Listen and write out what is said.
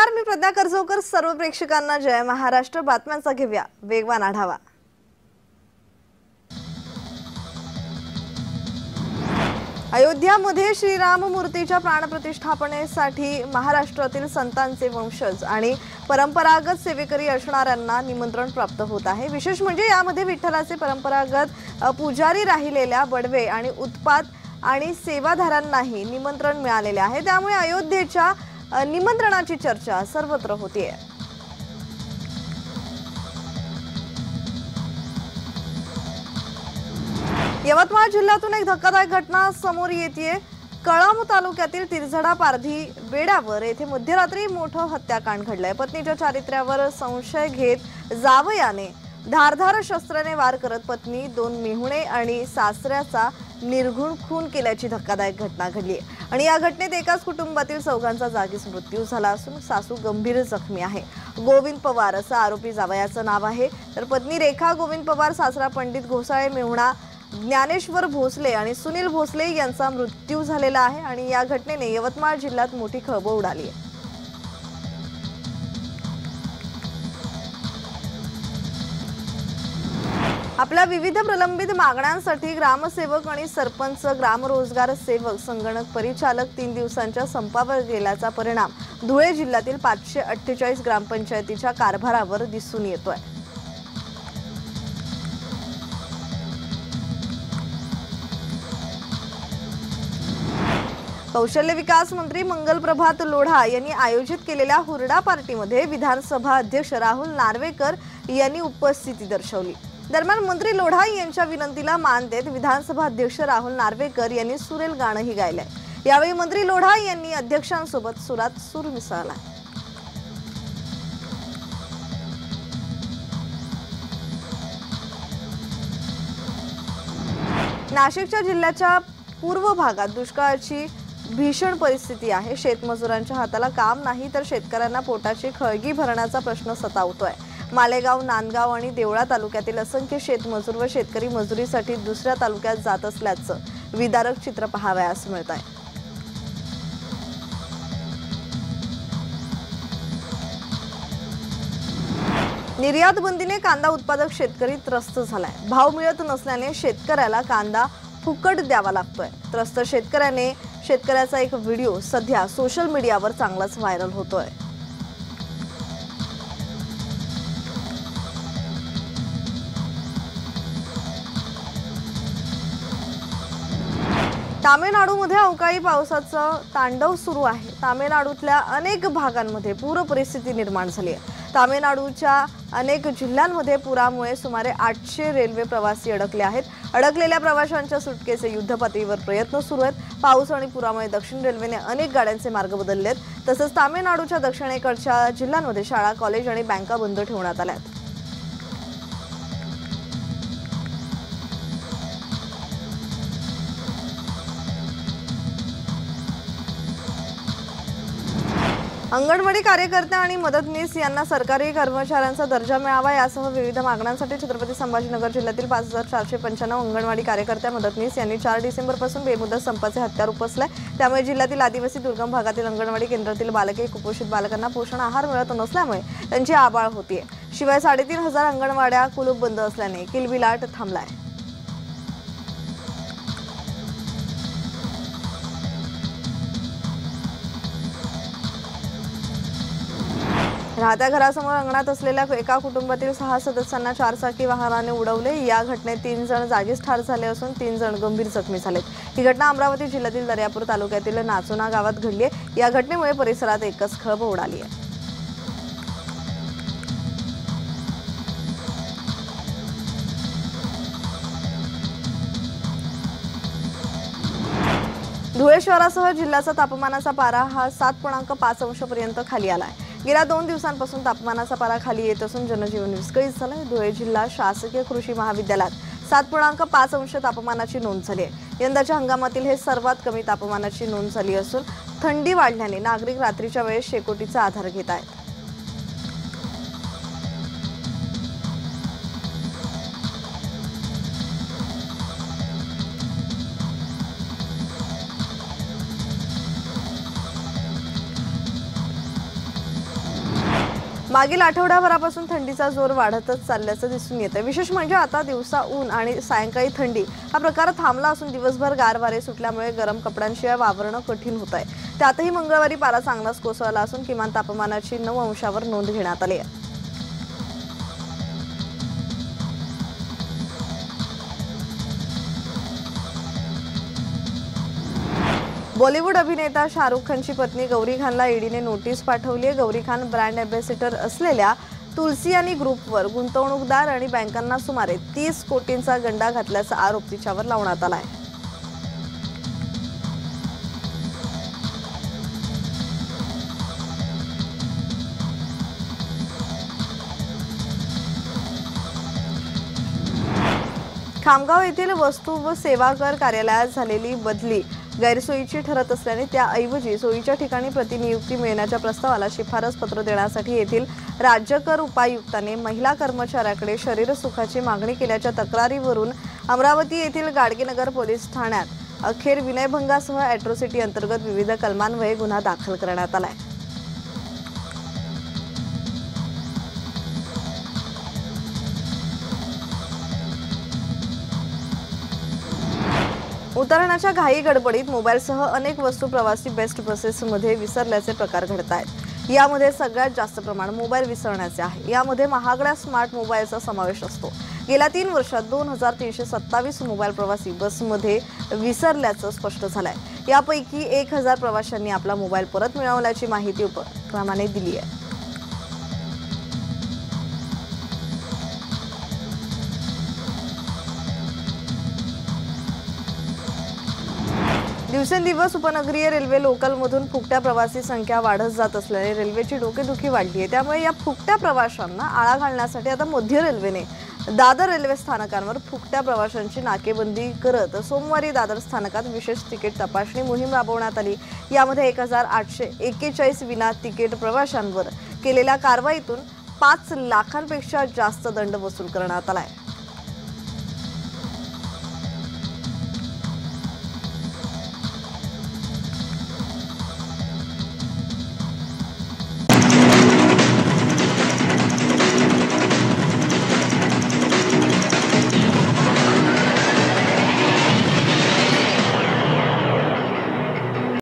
नमस्कार, मी प्रज्ञा करजोकर. सर्व प्रेक्षकांना जय महाराष्ट्र. बातम्यांचा घेऊया वेगवान आढावा. अयोध्यामध्ये श्रीराम मूर्तीच्या प्राणप्रतिष्ठापनेसाठी महाराष्ट्रातील संतांचे वंशज आणि परंपरागत सेवेकरी असणाऱ्यांना निमंत्रण प्राप्त होत आहे. विशेष म्हणजे यामध्ये विठ्ठलाचे परंपरागत पुजारी राहिलेल्या बडवे आणि उत्पाद आणि सेवाधाऱ्यांनाही निमंत्रण मिळालेले आहे. त्यामुळे अयोध्येच्या निमंत्रणाची चर्चा सर्वत्र होतीये. यवतमाळ जिल्ह्यातून एक धक्कादायक घटना समोर येतेय. कळंब तालुक्यातील तिरझडा पारधी बेड्यावर येथे मध्यरात्री मोठं हत्याकांड घडलंय. पत्नीच्या चारित्र्यावर संशय घेत जावयाने धारधार शस्त्राने वार करत पत्नी, 2 मेहुणे आणि सासऱ्याचा निर्घुण खून केल्याची धक्कादायक घटना घडली आहे. आणि या घटनेत एकाच कुटुंबातील चौघांचा जागीच मृत्यू झाला असून सासू गंभीर जखमी आहे. गोविंद पवार असं आरोपी जावयाचं नाव आहे. तर पत्नी रेखा गोविंद पवार, सासरा पंडित घोसाळे, मेहुणा ज्ञानेश्वर भोसले आणि सुनील भोसले यांचा मृत्यू झालेला आहे. आणि या घटनेने यवतमाळ जिल्ह्यात मोठी खळबळ उडाली आहे. आपल्या विविध प्रलंबित मागण्यांसाठी ग्रामसेवक आणि सरपंच, ग्रामरोजगार सेवक, संगणक परिचालक 3 दिवसांच्या संपावर गेल्याचा परिणाम धुळे जिल्ह्यातील 548 ग्रामपंचायतीच्या कारभारावर दिसून येतोय. कौशल्य विकास मंत्री मंगलप्रभात लोढा यांनी आयोजित केलेल्या हुरडा पार्टीमध्ये विधानसभा अध्यक्ष राहुल नार्वेकर यांनी उपस्थिती दर्शवली. दरम्यान मंत्री लोढा यांच्या विनंतीला मान देत विधानसभा अध्यक्ष राहुल नार्वेकर यांनी सुरेल गाणंही गायलंय. यावेळी मंत्री लोढा यांनी अध्यक्षांसोबत सुरात सूर मिसळला. नाशिकच्या जिल्ह्याच्या पूर्व भागात दुष्काळाची भीषण परिस्थिती आहे. शेतमजुरांच्या हाताला काम नाही तर शेतकऱ्यांना पोटाची खळगी भरण्याचा प्रश्न सतावतोय. मालेगाव, नांदगाव आणि देवळा तालुक्यातील असंख्य शेतमजूर व शेतकरी मजुरीसाठी दुसऱ्या तालुक्यात जात असल्याचं विदारक चित्र पाहावयास मिळत आहे. निर्यात बंदीने कांदा उत्पादक शेतकरी त्रस्त झालाय. भाव मिळत नसल्याने शेतकऱ्याला कांदा फुकट द्यावा लागतोय. त्रस्त शेतकऱ्याचा एक व्हिडिओ सध्या सोशल मीडियावर चांगलाच व्हायरल होतोय. तामिळनाडूमध्ये अवकाळी पावसाचं तांडव सुरू आहे. तामिळनाडूतल्या अनेक भागांमध्ये पूर परिस्थिती निर्माण झाली आहे. तामिळनाडूच्या अनेक जिल्ह्यांमध्ये पुरामुळे सुमारे 800 रेल्वे प्रवासी अडकले आहेत. अडकलेल्या प्रवाशांच्या सुटकेचे युद्धपातळीवर प्रयत्न सुरू आहेत. पाऊस आणि पुरामुळे दक्षिण रेल्वेने अनेक गाड्यांचे मार्ग बदलले आहेत. तसंच तामिळनाडूच्या दक्षिणेकडच्या जिल्ह्यांमध्ये शाळा, कॉलेज आणि बँका बंद ठेवण्यात आल्या आहेत. अंगणवाडी कार्यकर्त्या आणि मदतनीस यांना सरकारी कर्मचाऱ्यांचा दर्जा मिळावा यासह विविध मागण्यांसाठी छत्रपती संभाजीनगर जिल्ह्यातील 5495 अंगणवाडी कार्यकर्त्या, मदतनीस यांनी 4 डिसेंबरपासून बेमुदत संपाचे हत्यार उपसलंय. त्यामुळे जिल्ह्यातील आदिवासी दुर्गम भागातील अंगणवाडी केंद्रातील बालके, कुपोषित बालकांना पोषण आहार मिळत नसल्यामुळे त्यांची आबाळ होतीये. शिवाय 3500 अंगणवाड्या कुलूप बंद असल्याने किलबिलाट थांबलाय. राहत्या घरासमोर अंगणात असलेल्या एका कुटुंबातील 6 सदस्यांना 4 चाकी वाहनाने उडवले. या घटनेत 3 जण जागीच ठार झाले असून 3 जण गंभीर जखमी झालेत. ही घटना अमरावती जिल्ह्यातील दर्यापूर तालुक्यातील नाचोना गावात घडली आहे. या घटनेमुळे परिसरात एकच खळबळ उडाली आहे. धुळे शहरासह जिल्ह्याचा तापमानाचा पारा हा 7.5 अंशापर्यंत खाली आला आहे. गेल्या 2 दिवसांपासून तापमानाचा पारा खाली येत असून जनजीवन विस्कळीत झालंय. धुळे जिल्हा शासकीय कृषी महाविद्यालयात 7.5 अंश तापमानाची नोंद झाली आहे. यंदाच्या हंगामातील हे सर्वात कमी तापमानाची नोंद झाली असून थंडी वाढल्याने नागरिक रात्रीच्या वेळेस शेकोटीचा आधार घेत आहेत. मागील आठवड्याभरापासून थंडीचा जोर वाढतच चालल्याचं दिसून येतं। विशेष म्हणजे आता दिवसा ऊन आणि सायंकाळी थंडी हा प्रकार थांबला असून दिवसभर गार वारे सुटल्यामुळे गरम कपड्यांशिवाय वावरणं कठीण होत आहे। त्यातही मंगळवारी पारा चांगलाच कोसळला असून किमान तापमानाची 9 अंशावर नोंद घेण्यात आली आहे। बॉलिवूड अभिनेता शाहरुख खानची पत्नी गौरी खानला ईडीने नोटीस पाठवली आहे। गौरी खान ब्रँड अँबॅसेडर असलेल्या तुलसियानी ग्रुपवर गुंतवणूकदार आणि बँकांना सुमारे 30 कोटींचा गंडा घातल्याचा आरोप तिच्यावर लावण्यात आला आहे। खामगाव येथील वस्तू व सेवा कर कार्यालयात झालेली बदली गैरसोयीची ठरत असल्याने त्याऐवजी सोयीच्या ठिकाणी प्रतिनियुक्ती मिळण्याच्या प्रस्तावाला शिफारस पत्र देण्यासाठी येथील राज्य कर उपायुक्ताने महिला कर्मचाऱ्याकडे शरीरसुखाची मागणी केल्याच्या तक्रारीवरून अमरावती येथील गाडगेनगर पोलीस ठाण्यात अखेर विनयभंगासह अॅट्रॉसिटी अंतर्गत विविध कलमान्वये गुन्हा दाखल करण्यात आला आहे। उतरण्याच्या घाई गडबडीत मोबाईलसह अनेक वस्तू प्रवासी बेस्ट बसेसमध्ये विसरल्याचे प्रकार घडत आहेत। यामध्ये सगळ्यात जास्त प्रमाण मोबाईल विसरण्याचे आहे। यामध्ये महागड्या स्मार्ट मोबाईलचा समावेश असतो। गेल्या 3 वर्षात 2327 मोबाईल प्रवासी बसमध्ये विसरल्याचं स्पष्ट झालंय। यापैकी 1000 प्रवाशांनी आपला मोबाईल परत मिळवल्याची माहिती उपक्रमाने दिली आहे। दिवसेंदिवस उपनगरीय रेल्वे लोकलमधून फुकट्या प्रवासी संख्या वाढत जात असल्याने रेल्वेची डोकेदुखी वाढली आहे। त्यामुळे या फुकट्या प्रवाशांना आळा घालण्यासाठी आता मध्य रेल्वेने दादर रेल्वे स्थानकांवर फुकट्या प्रवाशांची नाकेबंदी करत सोमवारी दादर स्थानकात विशेष तिकीट तपासणी मोहीम राबवण्यात आली। यामध्ये 1841 विना तिकीट प्रवाशांवर केलेल्या कारवाईतून 5 लाखांपेक्षा जास्त दंड वसूल करण्यात आला आहे।